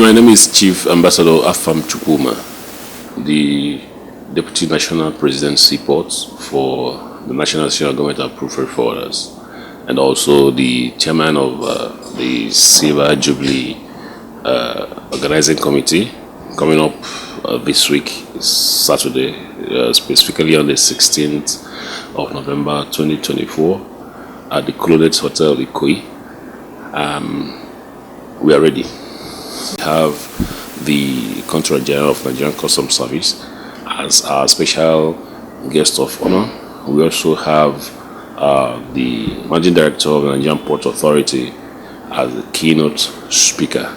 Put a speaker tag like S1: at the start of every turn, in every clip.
S1: My name is Chief Ambassador Afarm Chukuwma, the Deputy National Presidency Port for the National Government Approved Freight Forwarders, and also the Chairman of the Silver Jubilee Organizing Committee, coming up this week, Saturday, specifically on the 16th of November 2024 at the Colonnades Hotel, Ikoyi. We are ready. We have the Controller General of Nigerian Customs Service as our special guest of honor. We also have the Managing Director of the Nigerian Port Authority as the keynote speaker.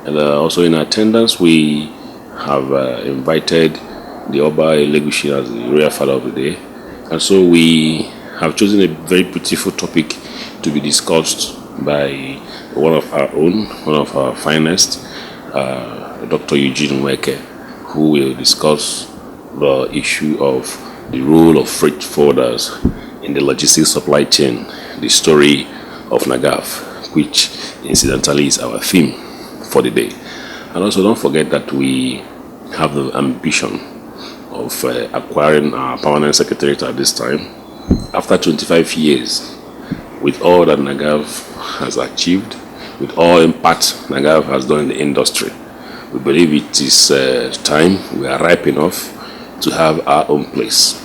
S1: And also in attendance, we have invited the Oba Elegushi as the Royal Father of the Day. And so we have chosen a very beautiful topic to be discussed by one of our own, one of our finest, Dr. Eugene Nweke, who will discuss the issue of the role of freight forwarders in the logistics supply chain, the story of NAGAFF, which incidentally is our theme for the day. And also don't forget that we have the ambition of acquiring our permanent secretariat at this time. After 25 years, with all that NAGAFF has achieved, with all impact NAGAFF has done in the industry, we believe it is time, we are ripe enough to have our own place.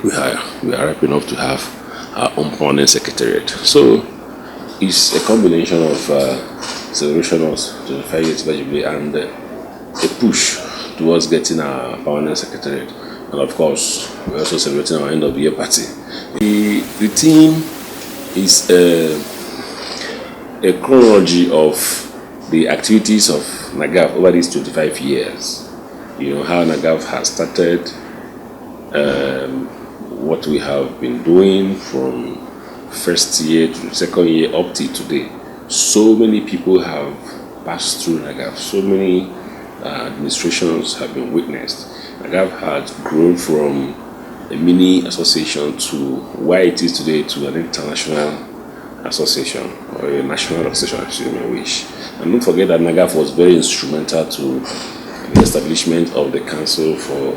S1: We are ripe enough to have our own permanent secretariat. So it's a combination of celebration of 25 years Jubilee and a push towards getting our permanent secretariat. And of course, we're also celebrating our end of the year party. The theme is a chronology of the activities of NAGAFF over these 25 years. You know, how NAGAFF has started, what we have been doing from first year to second year up to today. So many people have passed through NAGAFF, so many administrations have been witnessed. NAGAFF has grown from a mini association to where it is today, to an international association, or a national association, if you may wish. And don't forget that NAGAFF was very instrumental to the establishment of the Council for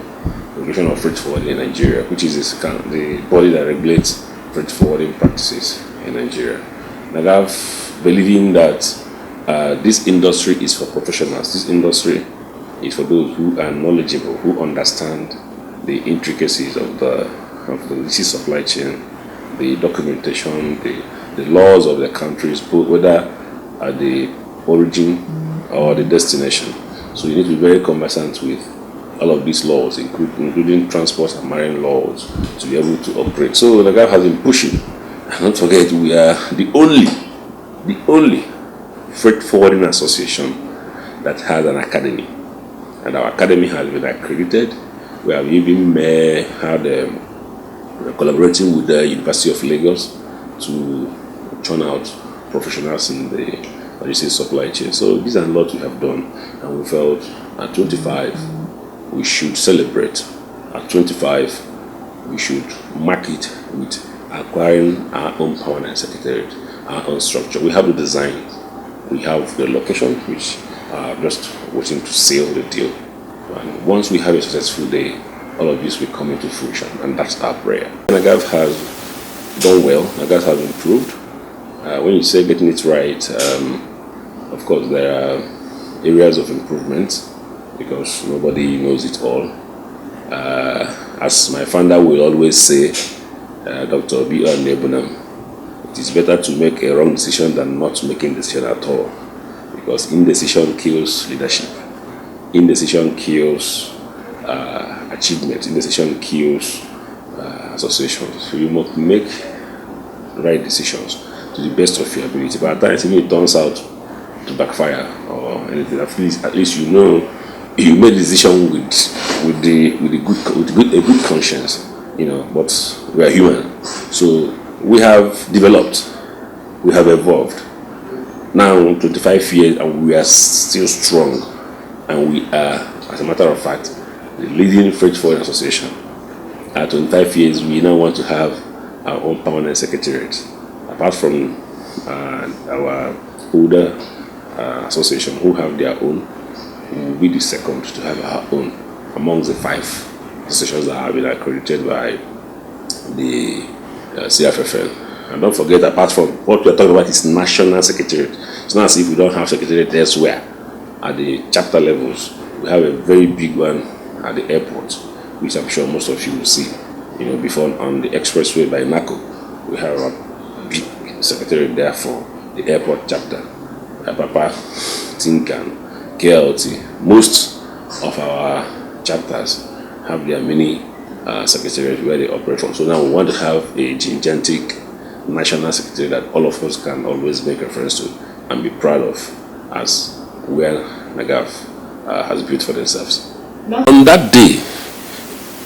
S1: Regulation of Freight Forwarding in Nigeria, which is the body that regulates freight forwarding practices in Nigeria. NAGAFF, believing that this industry is for professionals, this industry is for those who are knowledgeable, who understand the intricacies of the logistics supply chain, the documentation, the laws of the countries, whether at the origin or the destination. So you need to be very conversant with all of these laws, including transport and marine laws, to be able to operate. So NAGAFF has been pushing. And don't forget, we are the only freight forwarding association that has an academy. And our academy has been accredited. We have even had collaborating with the University of Lagos to churn out professionals in the logistics supply chain. So these are a lot we have done, and we felt at 25 we should celebrate. At 25 we should mark it with acquiring our own permanent secretariat, our own structure. We have the design, we have the location, which are just waiting to seal the deal. And once we have a successful day, all of this will come into fruition, and that's our prayer. NAGAFF has done well. NAGAFF has improved. When you say getting it right, of course there are areas of improvement because nobody knows it all. As my founder will always say, Dr. B.R. Nebunam, it is better to make a wrong decision than not making a decision at all, because indecision kills leadership. Indecision kills achievement. Indecision kills associations. So you must make right decisions to the best of your ability. But at times, if it turns out to backfire or anything, at least you know you made the decision with a good conscience. You know, but we are human, so we have developed, we have evolved. Now 25 years, and we are still strong, and we are, as a matter of fact, the leading freight forwarding association. At 25 years, we now want to have our own permanent secretariat. Apart from our older association who have their own. We will be the second to have our own amongst the 5 associations that have been accredited by the CFFL. And don't forget, apart from what we are talking about, is national secretariat. It's not as if we don't have secretariat elsewhere. At the chapter levels, we have a very big one at the airport, which I'm sure most of you will see. Before on the expressway by NACO, we have a big secretariat there for the airport chapter. Papa, Tinkan, KLT, most of our chapters have their mini secretariat where they operate from. So now we want to have a gigantic national secretariat that all of us can always make reference to and be proud of as where NAGAFF has built for themselves. On that day,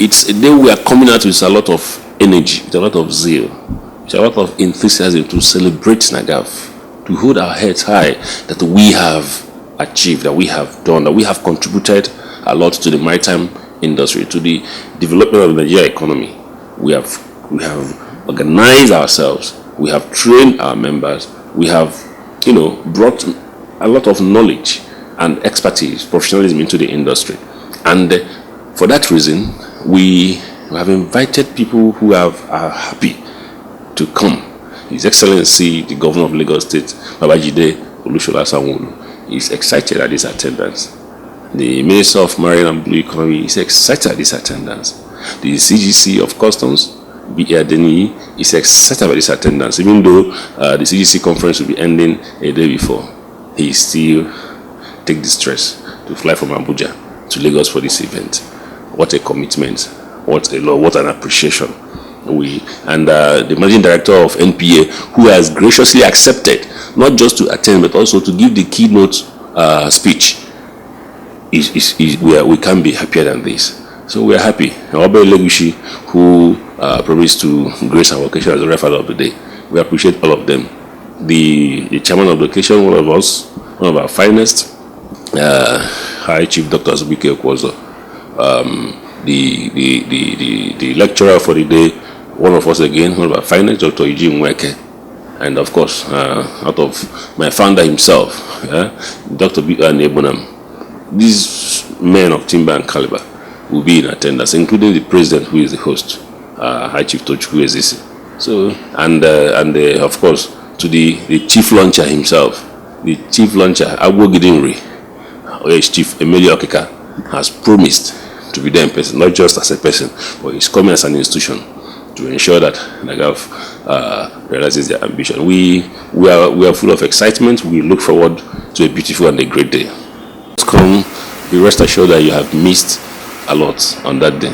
S1: it's a day we are coming out with a lot of energy, with a lot of zeal, with a lot of enthusiasm to celebrate NAGAFF, to hold our heads high that we have achieved, that we have done, that we have contributed a lot to the maritime industry, to the development of the Nigeria economy. We have organized ourselves, we have trained our members, we have brought a lot of knowledge and expertise, professionalism into the industry. And for that reason, we have invited people who are happy to come. His Excellency, the Governor of Lagos State, Babajide Olusola Sanwo-Olu, is excited at this attendance. The Minister of Marine and Blue Economy is excited at this attendance. The CGC of Customs, B.A. Adeniyi, is excited about this attendance, even though the CGC conference will be ending a day before. He still take the stress to fly from Abuja to Lagos for this event. What a commitment, what a love, what an appreciation. The Managing Director of NPA, who has graciously accepted not just to attend but also to give the keynote speech, we can't be happier than this. So we are happy. Obe Legushi, who promised to grace our occasion as the referee of the day, we appreciate all of them. The chairman of the occasion, one of our finest, High Chief Dr. Zubike Okwozo, the lecturer for the day, one of us again, one of our finest, Dr. Eugene Nweke, and of course, out of my founder himself, Dr. B.R. Nebonam. These men of timber and caliber will be in attendance, including the president, who is the host, High Chief Tochukwu Ezisi. So, and of course, to the chief launcher himself, the chief launcher, Agbo Gidinri, Chief Emilio Okeka, has promised to be there in person, not just as a person, but he's coming as an institution to ensure that NAGAFF realizes their ambition. We are full of excitement. We look forward to a beautiful and a great day. Come, be rest assured that you have missed a lot on that day.